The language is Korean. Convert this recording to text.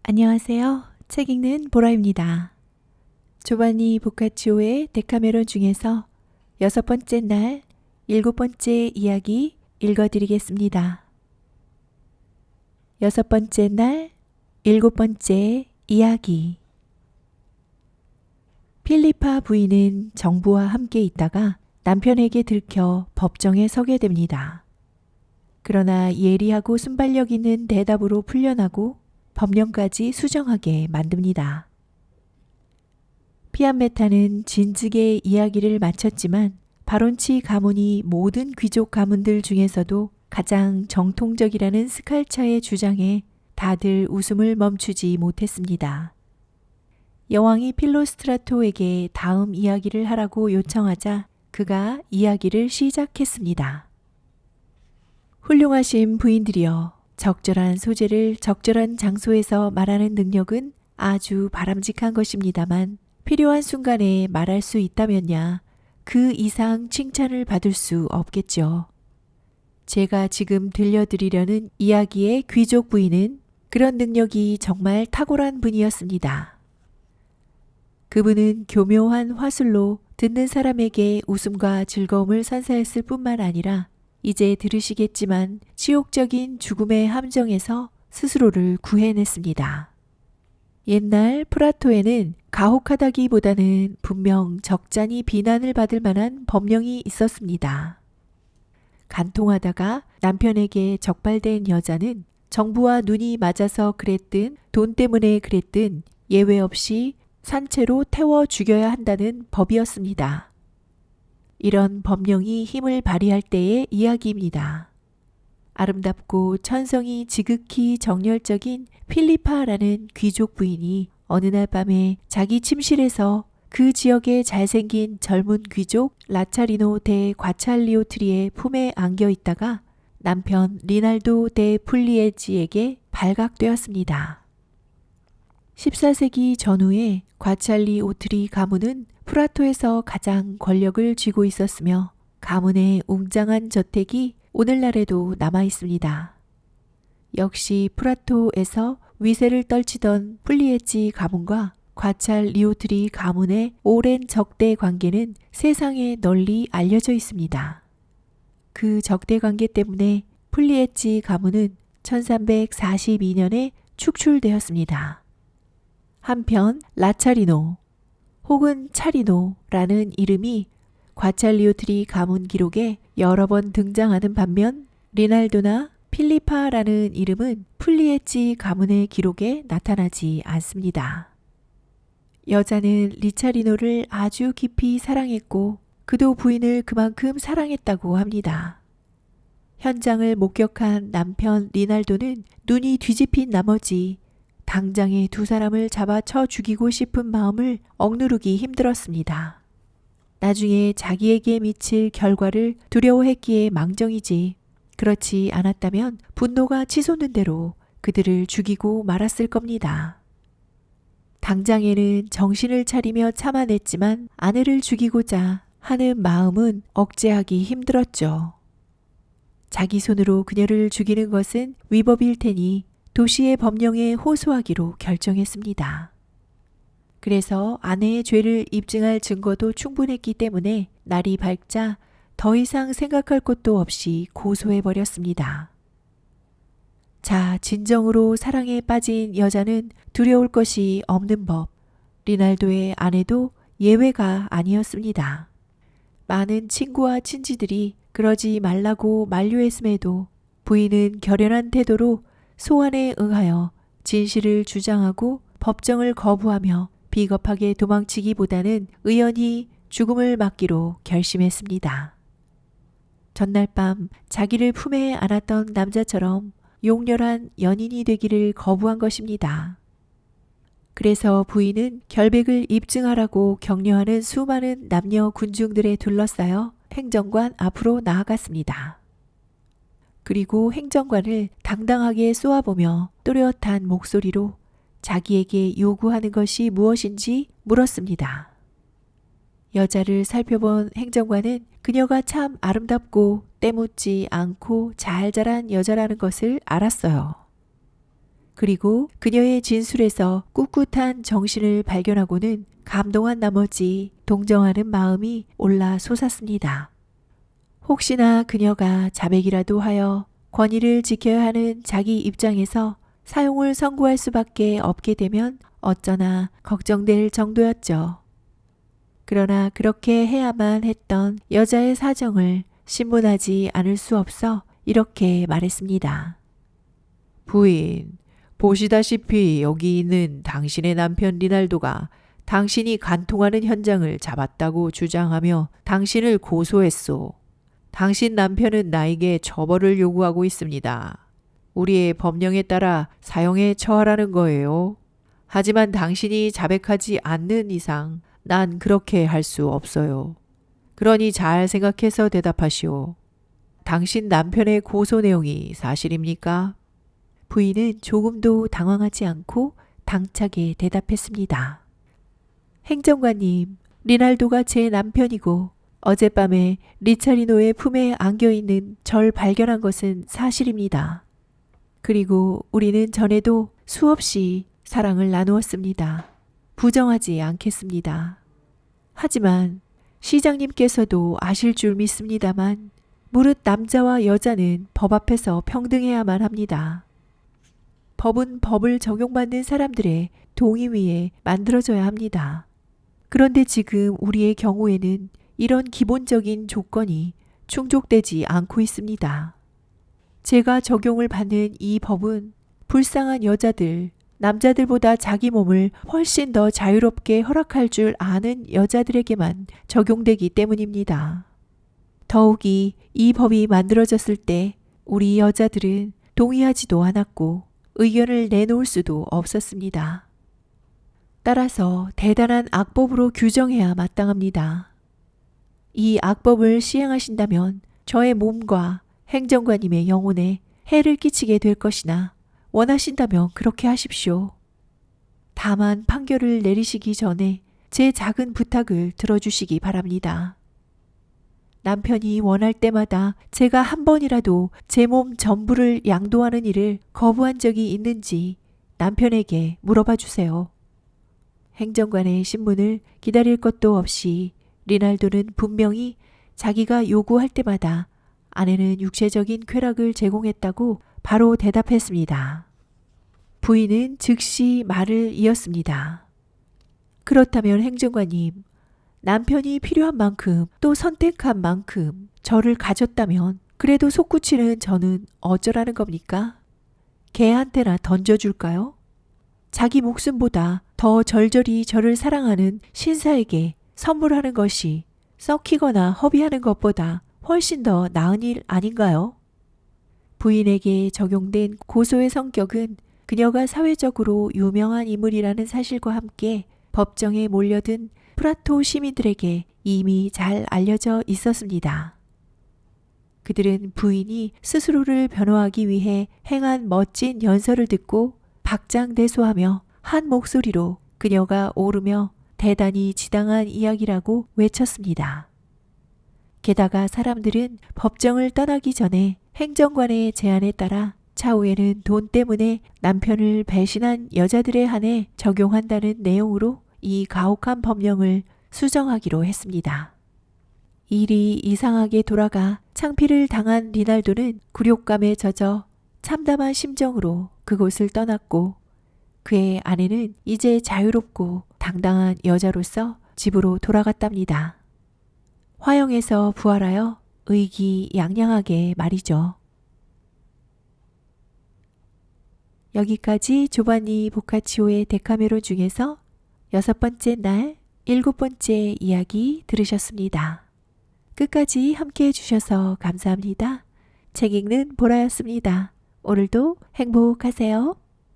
안녕하세요. 책 읽는 보라입니다. 조바니 보카치오의 데카메론 중에서 6번째 날 7번째 이야기 읽어드리겠습니다. 6번째 날 7번째 이야기. 필리파 부인은 정부와 함께 있다가 남편에게 들켜 법정에 서게 됩니다. 그러나 예리하고 순발력 있는 대답으로 풀려나고 법령까지 수정하게 만듭니다. 피암메타는 진즉의 이야기를 마쳤지만 바론치 가문이 모든 귀족 가문들 중에서도 가장 정통적이라는 스칼차의 주장에 다들 웃음을 멈추지 못했습니다. 여왕이 필로스트라토에게 다음 이야기를 하라고 요청하자 그가 이야기를 시작했습니다. 훌륭하신 부인들이여, 적절한 소재를 적절한 장소에서 말하는 능력은 아주 바람직한 것입니다만 필요한 순간에 말할 수 있다면야 그 이상 칭찬을 받을 수 없겠죠. 제가 지금 들려드리려는 이야기의 귀족 부인은 그런 능력이 정말 탁월한 분이었습니다. 그분은 교묘한 화술로 듣는 사람에게 웃음과 즐거움을 선사했을 뿐만 아니라 이제 들으시겠지만 치욕적인 죽음의 함정에서 스스로를 구해냈습니다. 옛날 프라토에는 가혹하다기보다는 분명 적잖이 비난을 받을 만한 법령이 있었습니다. 간통하다가 남편에게 적발된 여자는 정부와 눈이 맞아서 그랬든 돈 때문에 그랬든 예외 없이 산채로 태워 죽여야 한다는 법이었습니다. 이런 법령이 힘을 발휘할 때의 이야기입니다. 아름답고 천성이 지극히 정열적인 필리파라는 귀족 부인이 어느 날 밤에 자기 침실에서 그 지역의 잘생긴 젊은 귀족 라차리노 데 과찰리오트리의 품에 안겨 있다가 남편 리날도 데 풀리에지에게 발각되었습니다. 14세기 전후에 과찰리오트리 가문은 프라토에서 가장 권력을 쥐고 있었으며 가문의 웅장한 저택이 오늘날에도 남아 있습니다. 역시 프라토에서 위세를 떨치던 풀리에지 가문과 과찰리오트리 가문의 오랜 적대 관계는 세상에 널리 알려져 있습니다. 그 적대 관계 때문에 풀리에지 가문은 1342년에 축출되었습니다. 한편 라차리노 혹은 차리노라는 이름이 과찰리오트리 가문 기록에 여러 번 등장하는 반면 리날도나 필리파라는 이름은 풀리에지 가문의 기록에 나타나지 않습니다. 여자는 리차리노를 아주 깊이 사랑했고 그도 부인을 그만큼 사랑했다고 합니다. 현장을 목격한 남편 리날도는 눈이 뒤집힌 나머지 당장에 두 사람을 잡아 쳐 죽이고 싶은 마음을 억누르기 힘들었습니다. 나중에 자기에게 미칠 결과를 두려워했기에 망정이지 그렇지 않았다면 분노가 치솟는 대로 그들을 죽이고 말았을 겁니다. 당장에는 정신을 차리며 참아냈지만 아내를 죽이고자 하는 마음은 억제하기 힘들었죠. 자기 손으로 그녀를 죽이는 것은 위법일 테니 도시의 법령에 호소하기로 결정했습니다. 그래서 아내의 죄를 입증할 증거도 충분했기 때문에 날이 밝자 더 이상 생각할 것도 없이 고소해버렸습니다. 자, 진정으로 사랑에 빠진 여자는 두려울 것이 없는 법. 리날도의 아내도 예외가 아니었습니다. 많은 친구와 친지들이 그러지 말라고 만류했음에도 부인은 결연한 태도로 소환에 응하여 진실을 주장하고 법정을 거부하며 비겁하게 도망치기보다는 의연히 죽음을 맞기로 결심했습니다. 전날 밤 자기를 품에 안았던 남자처럼 용렬한 연인이 되기를 거부한 것입니다. 그래서 부인은 결백을 입증하라고 격려하는 수많은 남녀 군중들에 둘러싸여 행정관 앞으로 나아갔습니다. 그리고 행정관을 당당하게 쏘아보며 또렷한 목소리로 자기에게 요구하는 것이 무엇인지 물었습니다. 여자를 살펴본 행정관은 그녀가 참 아름답고 때묻지 않고 잘 자란 여자라는 것을 알았어요. 그리고 그녀의 진술에서 꿋꿋한 정신을 발견하고는 감동한 나머지 동정하는 마음이 올라 솟았습니다. 혹시나 그녀가 자백이라도 하여 권위를 지켜야 하는 자기 입장에서 사용을 선고할 수밖에 없게 되면 어쩌나 걱정될 정도였죠. 그러나 그렇게 해야만 했던 여자의 사정을 신문하지 않을 수 없어 이렇게 말했습니다. 부인, 보시다시피 여기 있는 당신의 남편 리날도가 당신이 간통하는 현장을 잡았다고 주장하며 당신을 고소했소. 당신 남편은 나에게 처벌을 요구하고 있습니다. 우리의 법령에 따라 사형에 처하라는 거예요. 하지만 당신이 자백하지 않는 이상 난 그렇게 할 수 없어요. 그러니 잘 생각해서 대답하시오. 당신 남편의 고소 내용이 사실입니까? 부인은 조금도 당황하지 않고 당차게 대답했습니다. 행정관님, 리날도가 제 남편이고 어젯밤에 리차리노의 품에 안겨있는 절 발견한 것은 사실입니다. 그리고 우리는 전에도 수없이 사랑을 나누었습니다. 부정하지 않겠습니다. 하지만 시장님께서도 아실 줄 믿습니다만 무릇 남자와 여자는 법 앞에서 평등해야만 합니다. 법은 법을 적용받는 사람들의 동의 위에 만들어져야 합니다. 그런데 지금 우리의 경우에는 이런 기본적인 조건이 충족되지 않고 있습니다. 제가 적용을 받는 이 법은 불쌍한 여자들, 남자들보다 자기 몸을 훨씬 더 자유롭게 허락할 줄 아는 여자들에게만 적용되기 때문입니다. 더욱이 이 법이 만들어졌을 때 우리 여자들은 동의하지도 않았고 의견을 내놓을 수도 없었습니다. 따라서 대단한 악법으로 규정해야 마땅합니다. 이 악법을 시행하신다면 저의 몸과 행정관님의 영혼에 해를 끼치게 될 것이나 원하신다면 그렇게 하십시오. 다만 판결을 내리시기 전에 제 작은 부탁을 들어주시기 바랍니다. 남편이 원할 때마다 제가 한 번이라도 제 몸 전부를 양도하는 일을 거부한 적이 있는지 남편에게 물어봐 주세요. 행정관의 신문을 기다릴 것도 없이 리날도는 분명히 자기가 요구할 때마다 아내는 육체적인 쾌락을 제공했다고 바로 대답했습니다. 부인은 즉시 말을 이었습니다. 그렇다면 행정관님, 남편이 필요한 만큼 또 선택한 만큼 저를 가졌다면 그래도 솟구치는 저는 어쩌라는 겁니까? 개한테나 던져줄까요? 자기 목숨보다 더 절절히 저를 사랑하는 신사에게 선물하는 것이 썩히거나 허비하는 것보다 훨씬 더 나은 일 아닌가요? 부인에게 적용된 고소의 성격은 그녀가 사회적으로 유명한 인물이라는 사실과 함께 법정에 몰려든 프라토 시민들에게 이미 잘 알려져 있었습니다. 그들은 부인이 스스로를 변호하기 위해 행한 멋진 연설을 듣고 박장대소하며 한 목소리로 그녀가 옳으며 대단히 지당한 이야기라고 외쳤습니다. 게다가 사람들은 법정을 떠나기 전에 행정관의 제안에 따라 차후에는 돈 때문에 남편을 배신한 여자들에 한해 적용한다는 내용으로 이 가혹한 법령을 수정하기로 했습니다. 일이 이상하게 돌아가 창피를 당한 리날도는 굴욕감에 젖어 참담한 심정으로 그곳을 떠났고 그의 아내는 이제 자유롭고 당당한 여자로서 집으로 돌아갔답니다. 화형에서 부활하여 의기양양하게 말이죠. 여기까지 조반니 보카치오의 데카메론 중에서 6번째 날 7번째 이야기 들으셨습니다. 끝까지 함께 해주셔서 감사합니다. 책 읽는 보라였습니다. 오늘도 행복하세요.